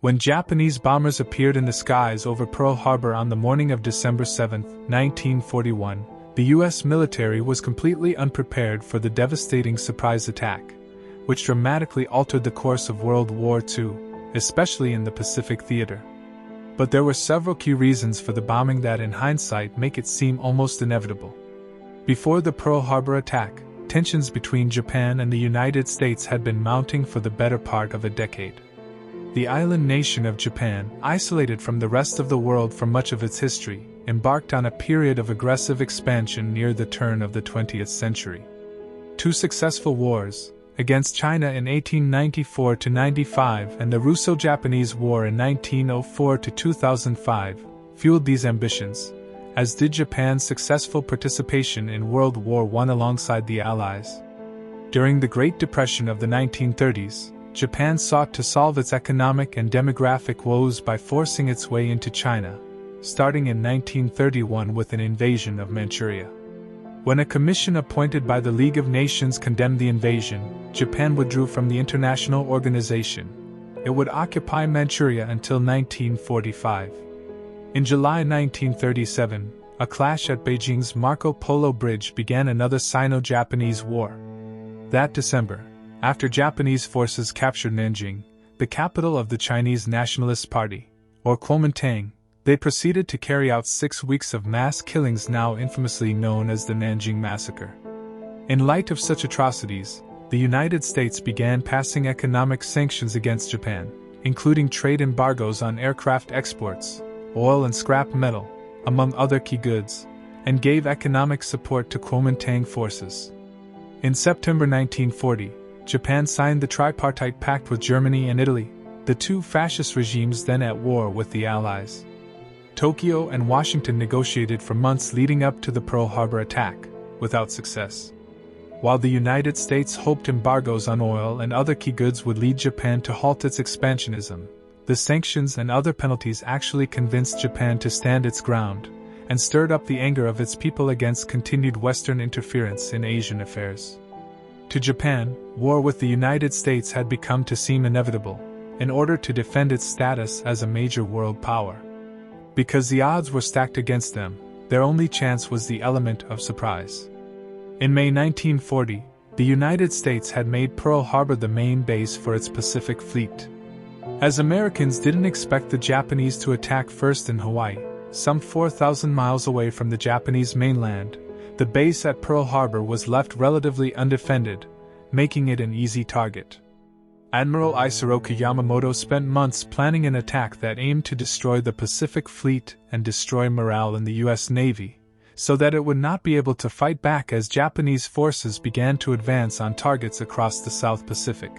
When Japanese bombers appeared in the skies over Pearl Harbor on the morning of December 7, 1941, the U.S. military was completely unprepared for the devastating surprise attack, which dramatically altered the course of World War II, especially in the Pacific theater. But there were several key reasons for the bombing that in hindsight make it seem almost inevitable. Before the Pearl Harbor attack, tensions between Japan and the United States had been mounting for the better part of a decade. The island nation of Japan, isolated from the rest of the world for much of its history, embarked on a period of aggressive expansion near the turn of the 20th century. Two successful wars, against China in 1894–95 and the Russo-Japanese War in 1904–2005, fueled these ambitions, as did Japan's successful participation in World War I alongside the Allies. During the Great Depression of the 1930s, Japan sought to solve its economic and demographic woes by forcing its way into China, starting in 1931 with an invasion of Manchuria. When a commission appointed by the League of Nations condemned the invasion, Japan withdrew from the international organization. It would occupy Manchuria until 1945. In July 1937, a clash at Beijing's Marco Polo Bridge began another Sino-Japanese war. That December, after Japanese forces captured Nanjing, the capital of the Chinese Nationalist Party, or Kuomintang, they proceeded to carry out 6 weeks of mass killings now infamously known as the Nanjing Massacre. In light of such atrocities, the United States began passing economic sanctions against Japan, including trade embargoes on aircraft exports, oil and scrap metal, among other key goods, and gave economic support to Kuomintang forces. In September 1940, Japan signed the Tripartite Pact with Germany and Italy, the two fascist regimes then at war with the Allies. Tokyo and Washington negotiated for months leading up to the Pearl Harbor attack, without success. While the United States hoped embargoes on oil and other key goods would lead Japan to halt its expansionism, the sanctions and other penalties actually convinced Japan to stand its ground, and stirred up the anger of its people against continued Western interference in Asian affairs. To Japan, war with the United States had become to seem inevitable, in order to defend its status as a major world power. Because the odds were stacked against them, their only chance was the element of surprise. In May 1940, the United States had made Pearl Harbor the main base for its Pacific Fleet. As Americans didn't expect the Japanese to attack first in Hawaii, some 4,000 miles away from the Japanese mainland, the base at Pearl Harbor was left relatively undefended, making it an easy target. Admiral Isoroku Yamamoto spent months planning an attack that aimed to destroy the Pacific Fleet and destroy morale in the U.S. Navy, so that it would not be able to fight back as Japanese forces began to advance on targets across the South Pacific.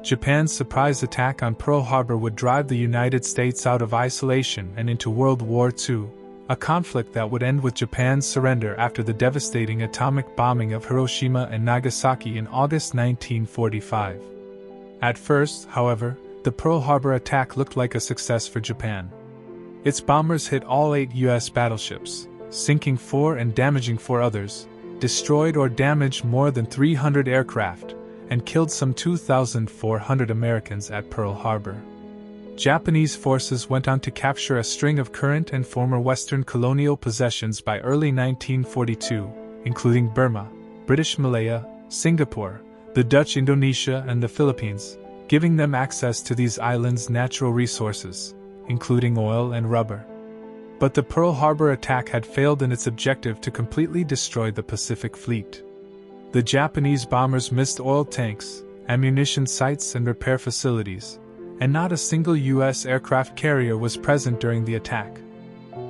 Japan's surprise attack on Pearl Harbor would drive the United States out of isolation and into World War II, a conflict that would end with Japan's surrender after the devastating atomic bombing of Hiroshima and Nagasaki in August 1945. At first, however, the Pearl Harbor attack looked like a success for Japan. Its bombers hit all 8 U.S. battleships, sinking 4 and damaging 4 others, destroyed or damaged more than 300 aircraft, and killed some 2,400 Americans at Pearl Harbor. Japanese forces went on to capture a string of current and former Western colonial possessions by early 1942, including Burma, British Malaya, Singapore, the Dutch Indonesia and the Philippines, giving them access to these islands' natural resources, including oil and rubber. But the Pearl Harbor attack had failed in its objective to completely destroy the Pacific Fleet. The Japanese bombers missed oil tanks, ammunition sites and repair facilities, and not a single U.S. aircraft carrier was present during the attack.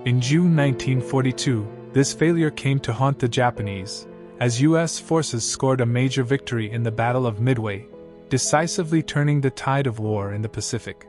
In June 1942, this failure came to haunt the Japanese, as U.S. forces scored a major victory in the Battle of Midway, decisively turning the tide of war in the Pacific.